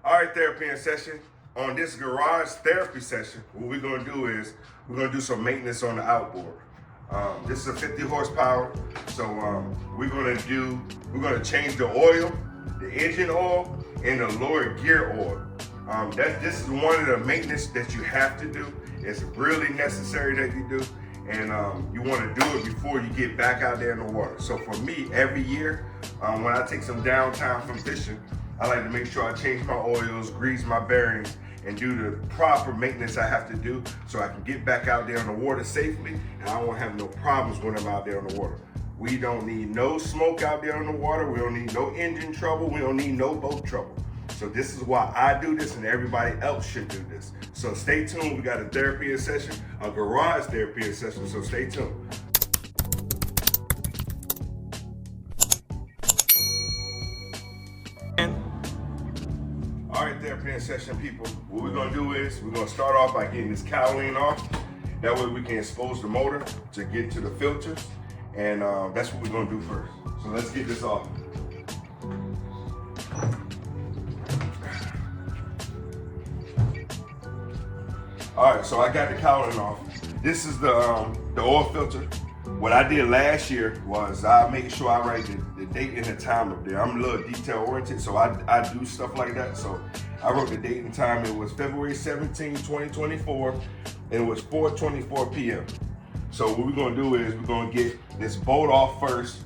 All right, therapy in session. On this garage therapy session, what we're gonna do is we're gonna do some maintenance on the outboard. This is a 50 horsepower, so we're gonna change the oil, the engine oil, and the lower gear oil. This is one of the maintenance that you have to do. It's really necessary that you do, and you want to do it before you get back out there in the water. So for me, every year, when I take some downtime from fishing, I like to make sure I change my oils, grease my bearings, and do the proper maintenance I have to do so I can get back out there in the water safely, and I won't have no problems when I'm out there in the water. We don't need no smoke out there in the water. We don't need no engine trouble. We don't need no boat trouble. So this is why I do this, and everybody else should do this. So stay tuned. We got a therapy session, a garage therapy session, so stay tuned. All right, therapy session people, what we're gonna do is we're gonna start off by getting this cowling off. That way we can expose the motor to get to the filters, and that's what we're gonna do first. So let's get this off. All right, so I got the cowling off. This is the oil filter. What I did last year was I made sure I write the date and the time up there. I'm a little detail oriented, so I do stuff like that. So I wrote the date and time. It was February 17, 2024, and it was 4:24 p.m. So what we're gonna do is we're gonna get this bolt off first,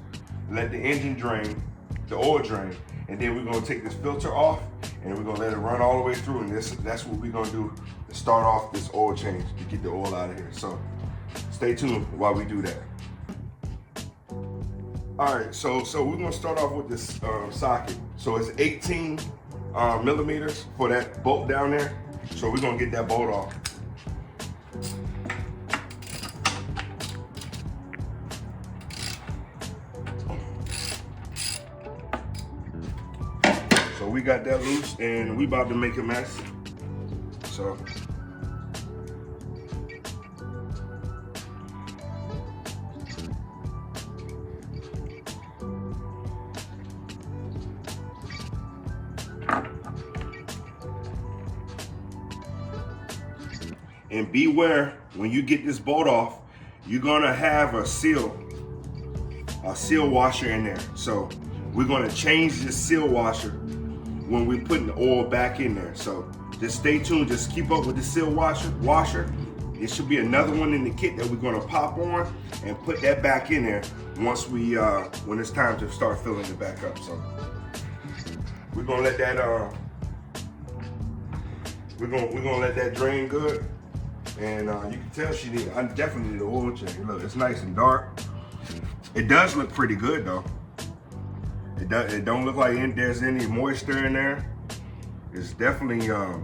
let the engine drain, the oil drain, and then we're gonna take this filter off, and we're gonna let it run all the way through, and that's what we're gonna do to start off this oil change to get the oil out of here. So stay tuned while we do that. All right, so we're gonna start off with this socket. So it's 18 millimeters for that bolt down there. So we're gonna get that bolt off. So we got that loose, and we about to make a mess. So. And beware, when you get this bolt off, you're gonna have a seal washer in there. So we're gonna change this seal washer when we're putting the oil back in there. So just stay tuned, just keep up with the seal washer. There should be another one in the kit that we're gonna pop on and put that back in there once when it's time to start filling it back up. So we're gonna let that we're gonna let that drain good. And you can tell I definitely need an oil change. Look, it's nice and dark. It does look pretty good though. It don't look like there's any moisture in there. It's definitely, I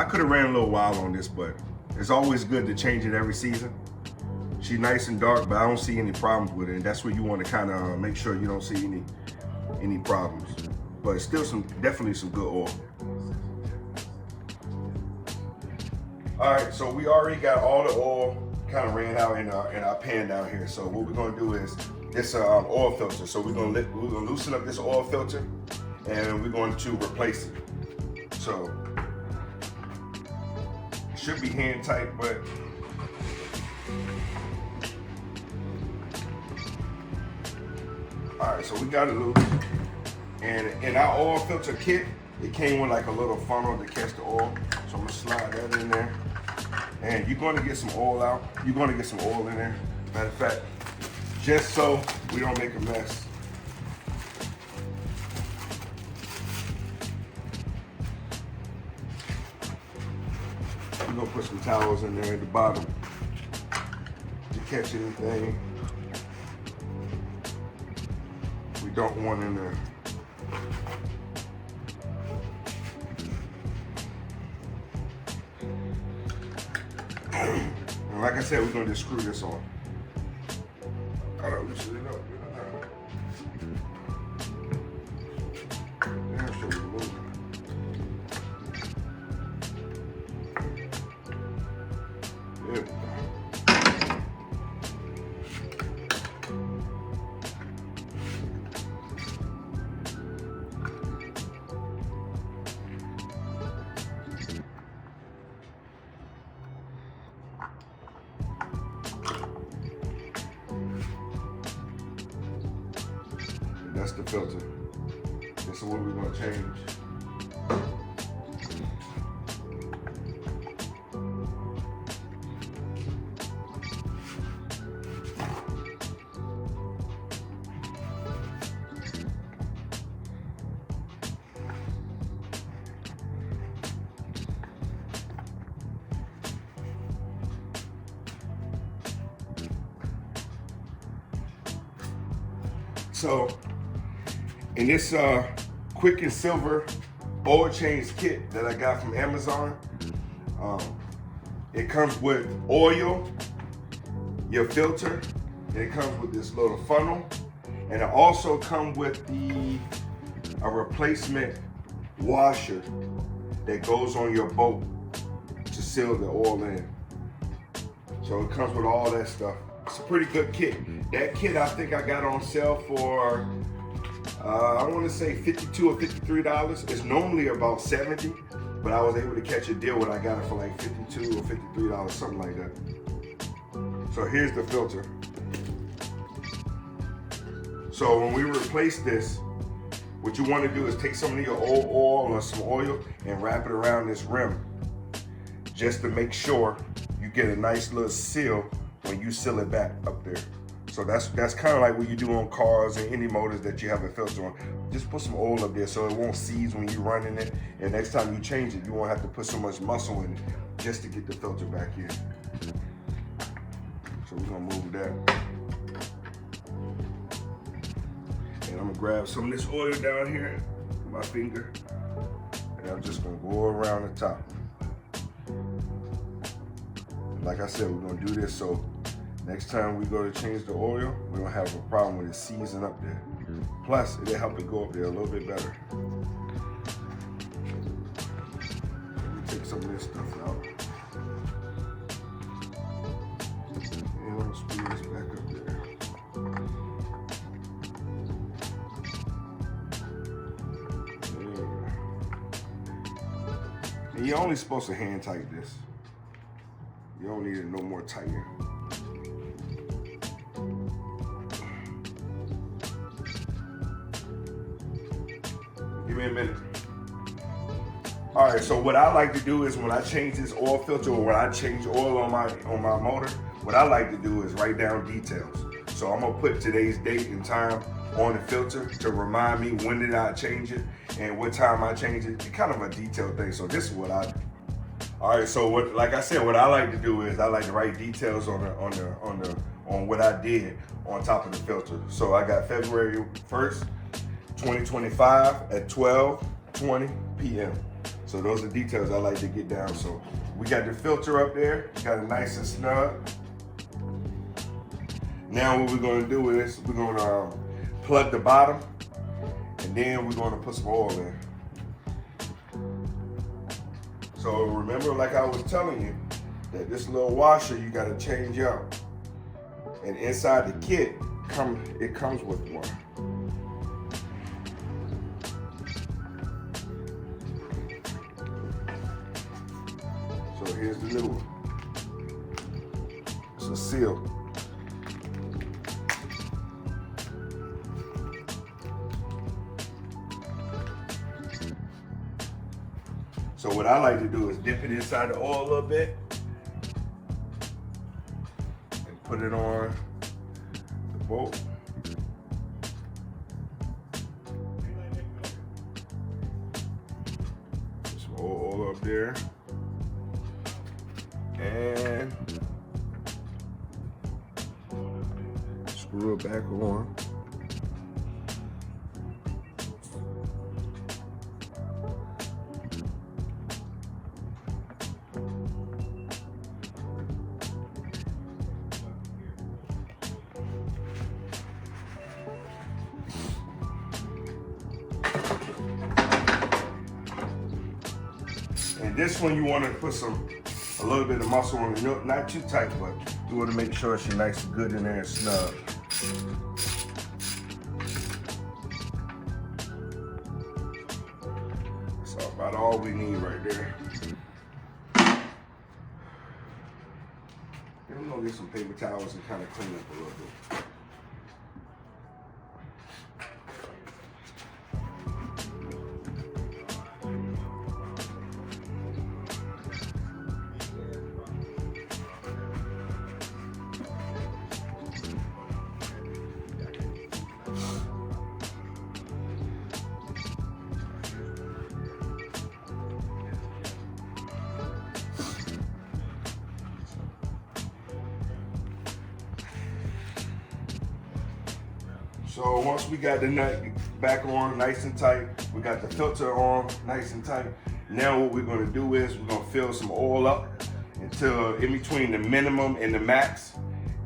could have ran a little while on this, but it's always good to change it every season. She's nice and dark, but I don't see any problems with it. And that's what you want to kind of make sure you don't see any problems. But it's still definitely some good oil. All right, so we already got all the oil kind of ran out in our pan down here. So what we're gonna do is this oil filter. So we're gonna loosen up this oil filter, and we're going to replace it. So it should be hand tight, but all right. So we got it loose, and in our oil filter kit, it came with like a little funnel to catch the oil. So I'm gonna slide that in there. And you're gonna get some oil out. You're gonna get some oil in there. Matter of fact, just so we don't make a mess. We're gonna put some towels in there at the bottom to catch anything we don't want in there. And like I said, we're gonna just screw this on. I don't loosen it up. Damn sure we're moving. There we go. That's the filter. This is what we're gonna change. So, in this quick and silver oil change kit that I got from Amazon, it comes with oil, your filter, and it comes with this little funnel, and it also comes with a replacement washer that goes on your boat to seal the oil in. So it comes with all that stuff. It's a pretty good kit. That kit I think I got on sale for I want to say $52 or $53. It's normally about $70, but I was able to catch a deal when I got it for like $52 or $53, something like that. So here's the filter. So when we replace this, what you want to do is take some of your old oil or some oil and wrap it around this rim, just to make sure you get a nice little seal when you seal it back up there. So that's kind of like what you do on cars and any motors that you have a filter on. Just put some oil up there so it won't seize when you're running it. And next time you change it, you won't have to put so much muscle in it just to get the filter back in. So we're gonna move that. And I'm gonna grab some of this oil down here with my finger. And I'm just gonna go around the top. And like I said, we're gonna do this so next time we go to change the oil, we don't have a problem with it seizing up there. Plus, it'll help it go up there a little bit better. Let me take some of this stuff out. And I'll screw this back up there. And you're only supposed to hand tighten this. You don't need it no more tightening. Give me a minute. All right, so what I like to do is when I change this oil filter or when I change oil on my motor, what I like to do is write down details. So I'm gonna put today's date and time on the filter to remind me when did I change it and what time I changed it. It's kind of a detailed thing. So this is what I do. All right, so like I said, what I like to do is I like to write details on what I did on top of the filter. So I got February 1st, 2025 at 12:20 p.m. So those are details I like to get down. So we got the filter up there, got it nice and snug. Now what we're gonna do is we're gonna plug the bottom and then we're gonna put some oil in. So remember, like I was telling you, that this little washer you gotta change out. And inside the kit, it comes with one. So here's the new one. It's a seal. So what I like to do is dip it inside the oil a little bit and put it on the boat. Put some oil up there. And screw it back on. And this one you want to put a little bit of muscle on it, not too tight, but you want to make sure she's nice and good in there and snug. That's about all we need right there. And I'm gonna get some paper towels and kind of clean up a little bit. So once we got the nut back on nice and tight, we got the filter on nice and tight. Now what we're gonna do is we're gonna fill some oil up until in between the minimum and the max.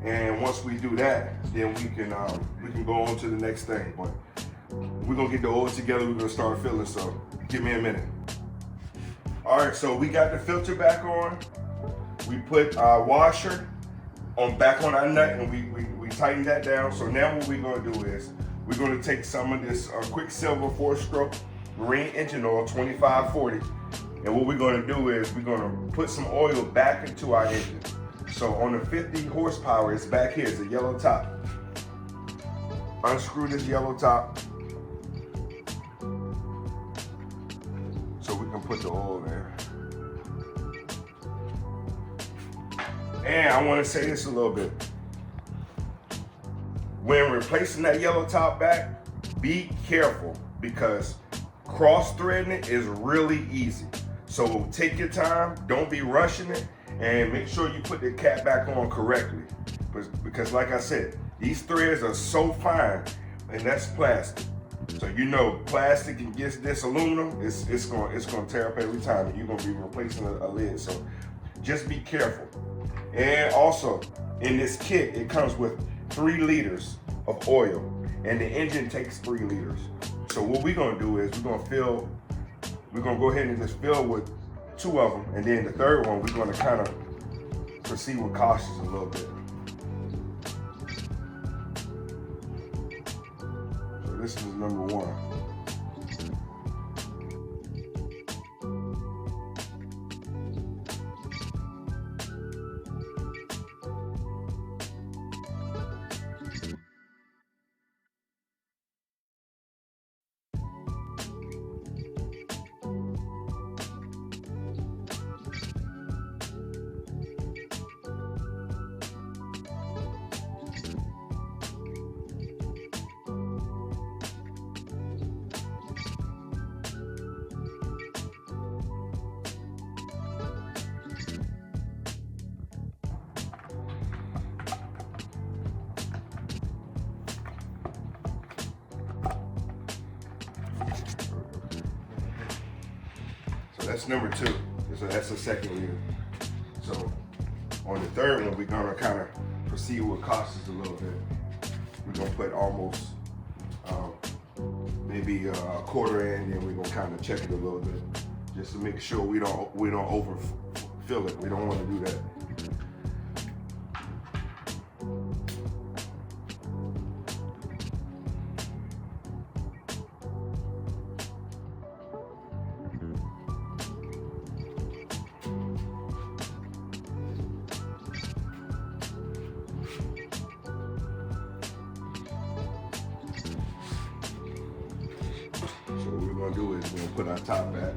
And once we do that, then we can go on to the next thing. But we're gonna get the oil together, we're gonna start filling, so give me a minute. All right, so we got the filter back on. We put our washer back on our nut, and we tighten that down. So now what we're gonna do is we're gonna take some of this Quicksilver 4-stroke marine engine oil, 2540. And what we're gonna do is we're gonna put some oil back into our engine. So on the 50 horsepower, it's back here, it's a yellow top. Unscrew this yellow top so we can put the oil there. And I want to say this a little bit. When replacing that yellow top back, be careful because cross-threading it is really easy. So take your time, don't be rushing it, and make sure you put the cap back on correctly. Because like I said, these threads are so fine, and that's plastic. So you know, plastic against this aluminum, it's gonna tear up every time, and you're gonna be replacing a lid. So just be careful. And also, in this kit, it comes with 3 liters of oil, and the engine takes 3 liters. So what we're gonna do is we're gonna go ahead and just fill with 2 of them, and then the third one, we're gonna kind of proceed with caution a little bit. So this is number 1. So that's number 2. So that's the second liter. So on the third one, we're gonna kind of proceed with cautious a little bit. We're gonna put almost maybe a quarter in, and we're gonna kind of check it a little bit, just to make sure we don't overfill it. We don't want to do that. So what we're gonna do is we're gonna put our top back,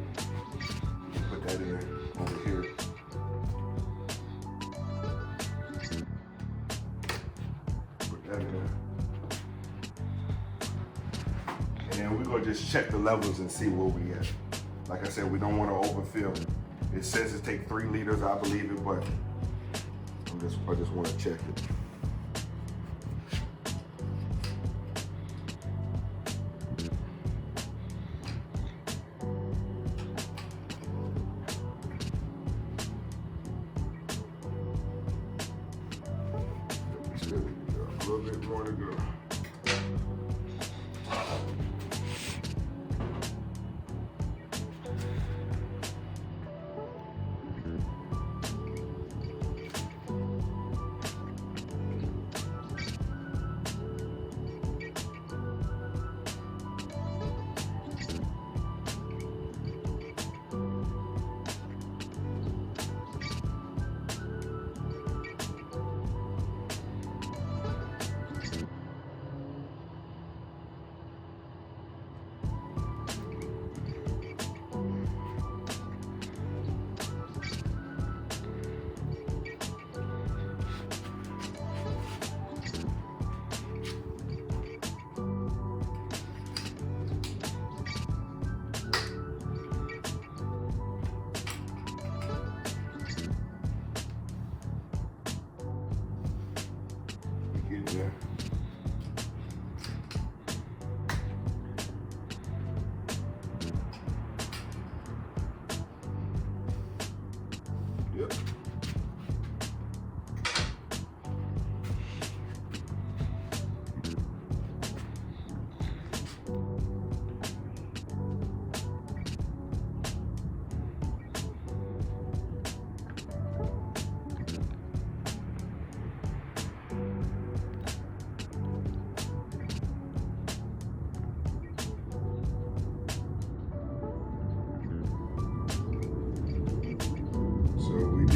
put that in over here. Put that in. And then we're gonna just check the levels and see where we at. Like I said, we don't wanna overfill. It says it takes 3 liters, I believe it, but I just wanna check it. A little bit more to go.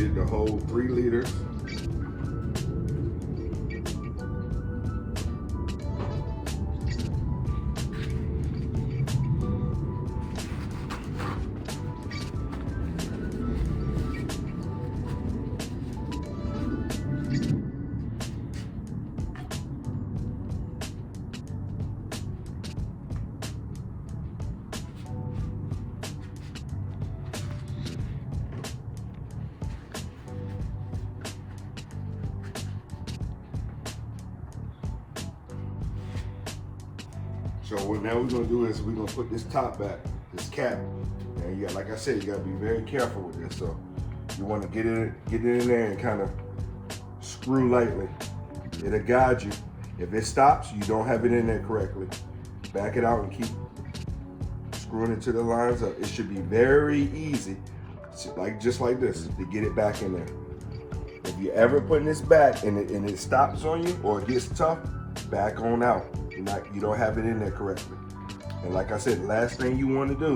did the whole 3 liters. So what now we're gonna do is we're gonna put this top back, this cap. And you got, like I said, you gotta be very careful with this. So you wanna get it in there and kind of screw lightly. It'll guide you. If it stops, you don't have it in there correctly. Back it out and keep screwing it to the lines up. It should be very easy, just like this, to get it back in there. If you're ever putting this back and it stops on you or it gets tough, back on out. You don't have it in there correctly. And like I said, the last thing you want to do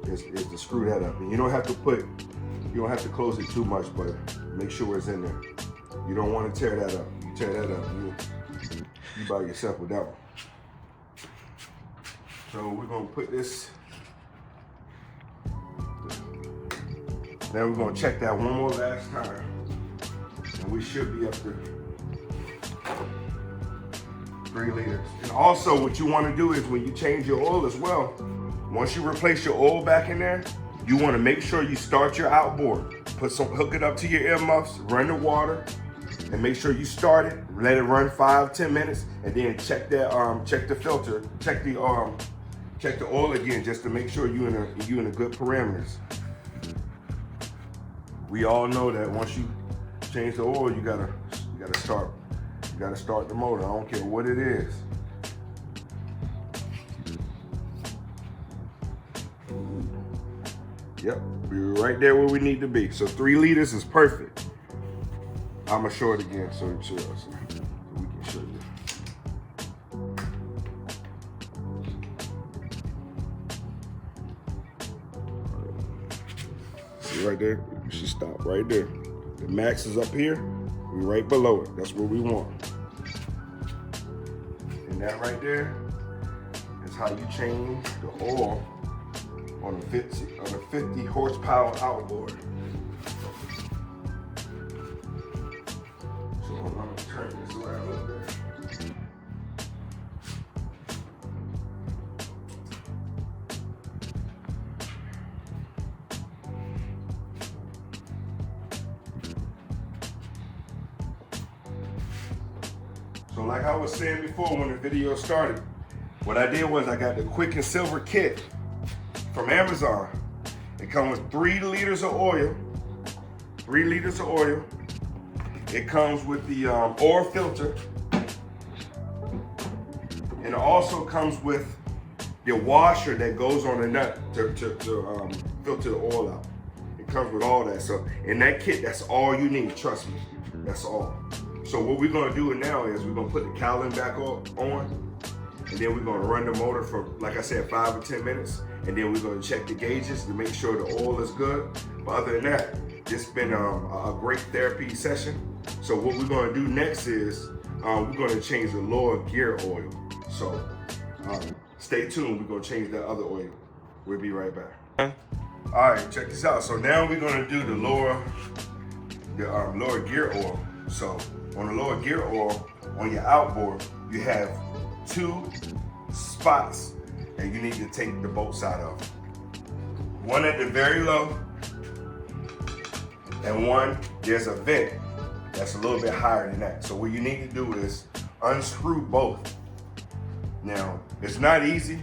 is to screw that up. And you don't have to close it too much, but make sure it's in there. You don't want to tear that up. You tear that up, you by yourself with that one. So we're gonna put this. Then we're gonna check that one more last time. And we should be up to 3 liters. And also what you want to do is when you change your oil as well, once you replace your oil back in there, you want to make sure you start your outboard. Hook it up to your earmuffs, run the water, and make sure you start it. Let it run 5-10 minutes, and then check that check the filter, check the oil again, just to make sure you in a good parameters. We all know that once you change the oil, you gotta start. You gotta start the motor. I don't care what it is. Yep, we're right there where we need to be. So 3 liters is perfect. I'm gonna show it again so we can show you. See right there? You should stop right there. The max is up here. We're right below it. That's what we want. And that right there is how you change the oil on a 50 horsepower outboard. So I'm gonna turn this around a little bit. So like I was saying before when the video started, what I did was I got the Quick and Silver kit from Amazon. It comes with 3 liters of oil. 3 liters of oil. It comes with the oil filter. And it also comes with the washer that goes on the nut to filter the oil out. It comes with all that. So in that kit, that's all you need, trust me. That's all. So what we're gonna do now is we're gonna put the cowling back on, and then we're gonna run the motor for, like I said, 5 or 10 minutes, and then we're gonna check the gauges to make sure the oil is good. But other than that, it's been a great therapy session. So what we're gonna do next is we're gonna change the lower gear oil. So stay tuned, we're gonna change that other oil. We'll be right back. All right, check this out. So now we're gonna do the lower gear oil. So on the lower gear oil, on your outboard, you have 2 spots that you need to take the bolt side off. One at the very low, and one, there's a vent that's a little bit higher than that. So what you need to do is unscrew both. Now, it's not easy.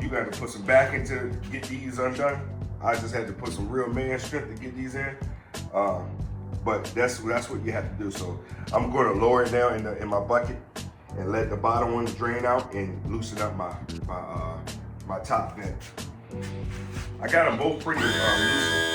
You got to put some backing to get these undone. I just had to put some real man strength to get these in. But that's what you have to do. So I'm going to lower it down in my bucket and let the bottom ones drain out and loosen up my top vent. I got them both pretty loose.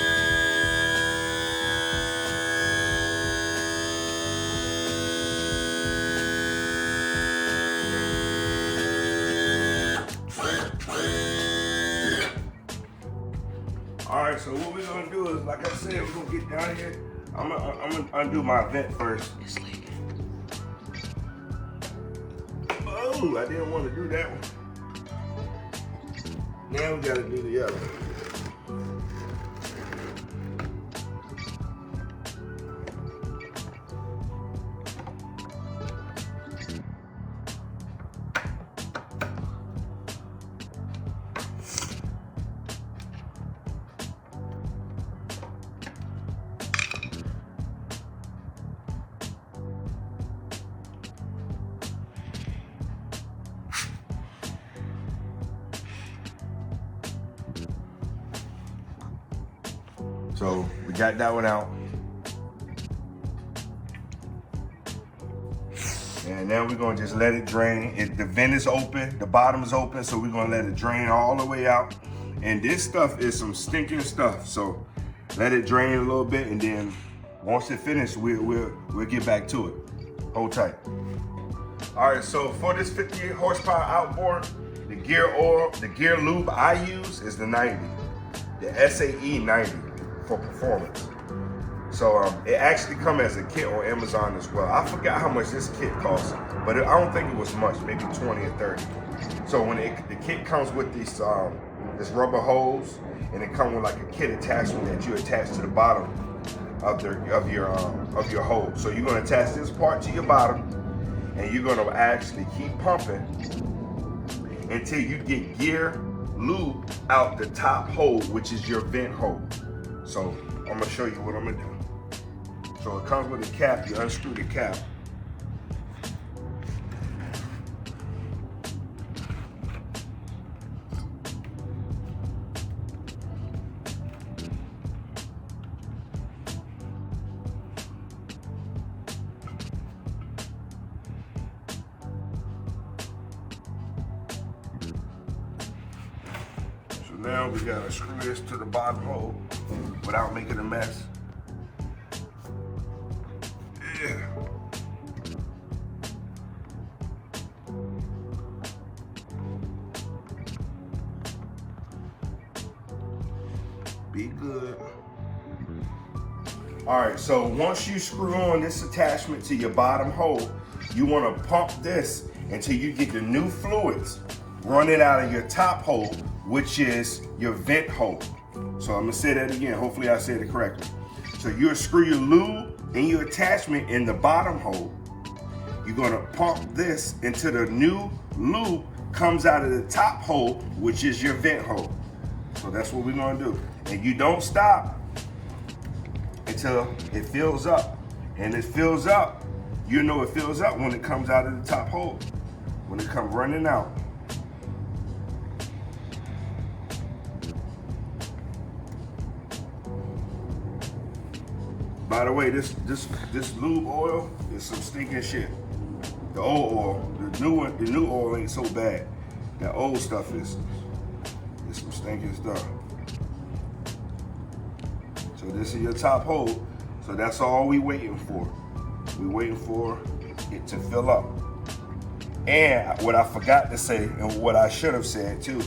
All right, so what we're gonna do is, like I said, we're gonna get down here. I'm gonna undo my vent first. It's leaking. Oh, I didn't want to do that one. Now we gotta do the other. So we got that one out. And now we're gonna just let it drain. The vent is open, the bottom is open, so we're gonna let it drain all the way out. And this stuff is some stinking stuff. So let it drain a little bit, and then once it finishes, we'll get back to it. Hold tight. All right, so for this 58 horsepower outboard, the gear oil, the gear lube I use is the 90, the SAE 90. For performance. So it actually comes as a kit on Amazon as well. I forgot how much this kit costs, but I don't think it was much, maybe 20 or 30. So when the kit comes with this rubber hose, and it comes with like a kit attachment that you attach to the bottom of your hose. So you're gonna attach this part to your bottom, and you're gonna actually keep pumping until you get gear lube out the top hole, which is your vent hole. So I'm gonna show you what I'm gonna do. So it comes with a cap, you unscrew the cap. So now we gotta screw this to the bottom hole without making a mess. Yeah. Be good. All right, so once you screw on this attachment to your bottom hole, you wanna pump this until you get the new fluids running out of your top hole, which is your vent hole. So I'm gonna say that again, hopefully I said it correctly. So you'll screw your lube and your attachment in the bottom hole. You're gonna pump this until the new lube comes out of the top hole, which is your vent hole. So that's what we're gonna do. And you don't stop until it fills up. And it fills up, you know it fills up when it comes out of the top hole, when it comes running out. By the way, this lube oil is some stinking shit. The old oil, the new oil ain't so bad. That old stuff is some stinking stuff. So this is your top hole. So that's all we waiting for. We waiting for it to fill up. And what I forgot to say, and what I should have said too,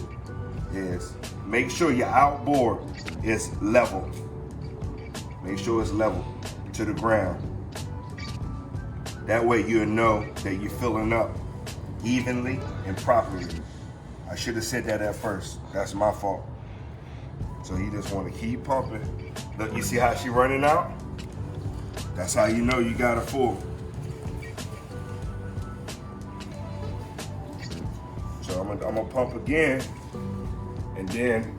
is make sure your outboard is level. Make sure it's level to the ground. That way you'll know that you're filling up evenly and properly. I should have said that at first. That's my fault. So you just want to keep pumping. Look, you see how she running out? That's how you know you got her full. So I'm gonna pump again, and then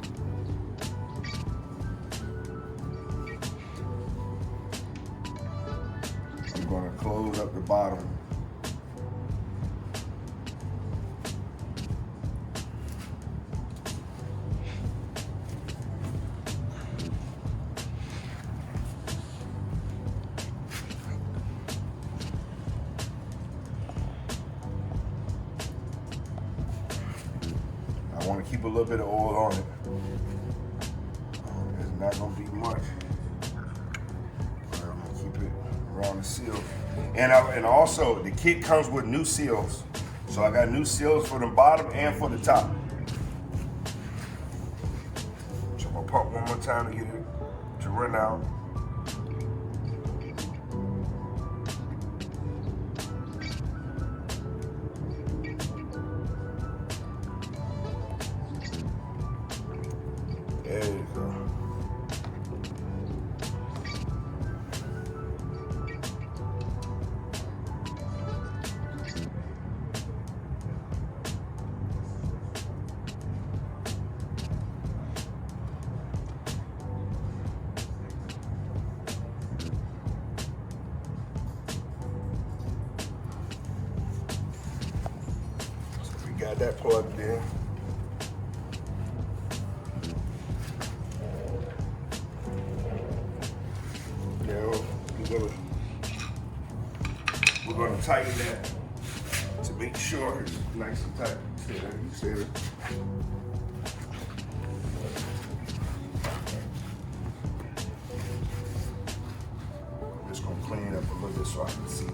I'm gonna close up the bottom. I want to keep a little bit of oil on it. It's not going to be much. But I'm going to keep it around the seal. And also, the kit comes with new seals. So I got new seals for the bottom and for the top. So I'm going to part one more time to get it to run out. There you go. Got that plugged in. Now we're gonna tighten that to make sure it's nice and tight. You said it. I'm just gonna clean it up a little bit so I can see.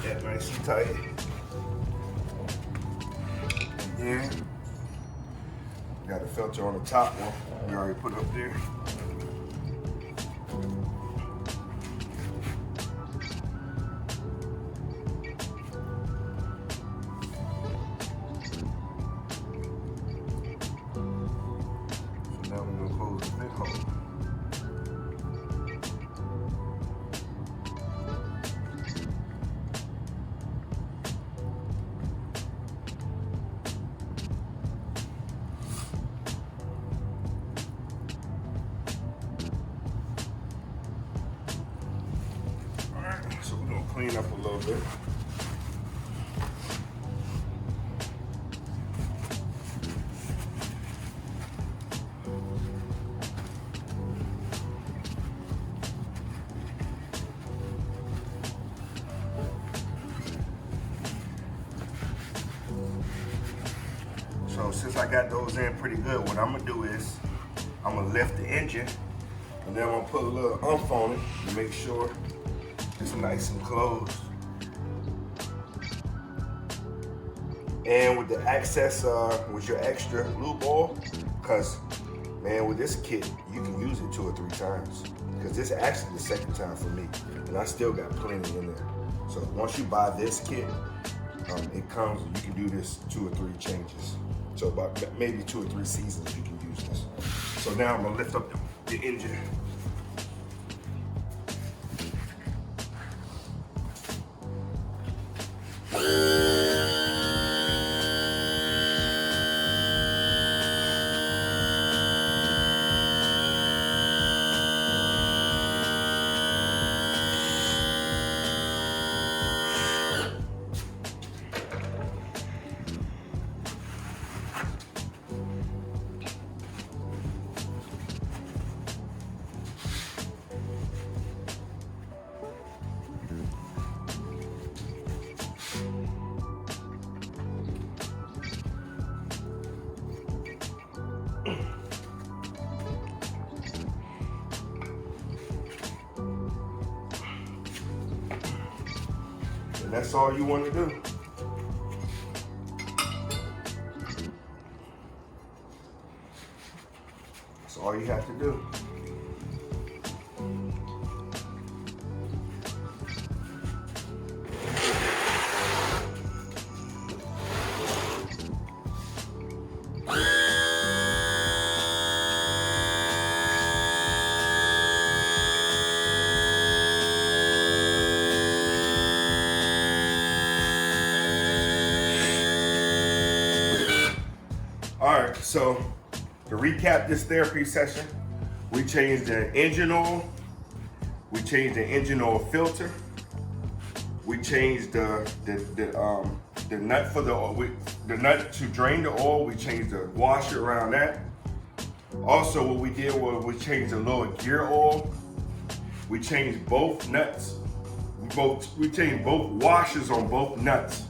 That nice and tight. And then got a filter on the top one we already put up there. So now we're gonna close the vent hole. So we're gonna clean up a little bit. So since I got those in pretty good, what I'm gonna do is I'm gonna lift the engine and then I'm gonna put a little umph on it to make sure it's nice and closed. And with the access, with your extra lube oil, because man, with this kit, you can use it 2 or 3 times. Because this is actually the second time for me, and I still got plenty in there. So once you buy this kit, it comes, you can do this 2 or 3 changes. So about maybe 2 or 3 seasons you can use this. So now I'm gonna lift up the engine. And that's all you want to do. That's all you have to do. All right, so to recap this therapy session, we changed the engine oil, we changed the engine oil filter, we changed the nut for the oil, the nut to drain the oil, we changed the washer around that. Also, what we did was we changed the lower gear oil, we changed both nuts, we changed both washers on both nuts,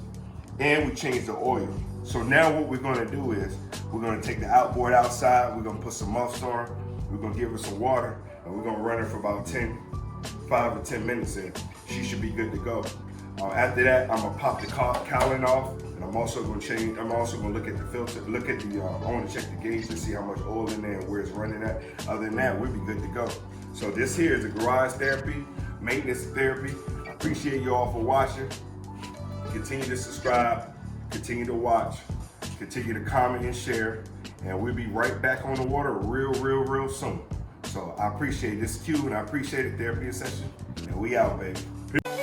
and we changed the oil. So now what we're gonna do is we're gonna take the outboard outside, we're gonna put some muffs on, We're gonna give her some water, and we're gonna run her for about 5 or 10 minutes, and she should be good to go. After that, I'm gonna pop the cowling off, and I'm also gonna look at the filter, I wanna check the gauge to see how much oil in there and where it's running at. Other than that, we'll be good to go. So this here is a garage therapy, maintenance therapy. I appreciate you all for watching. Continue to subscribe, continue to watch, continue to comment and share, and we'll be right back on the water real soon. So I appreciate this, Q, and I appreciate it, therapy session, and we out, baby. Peace.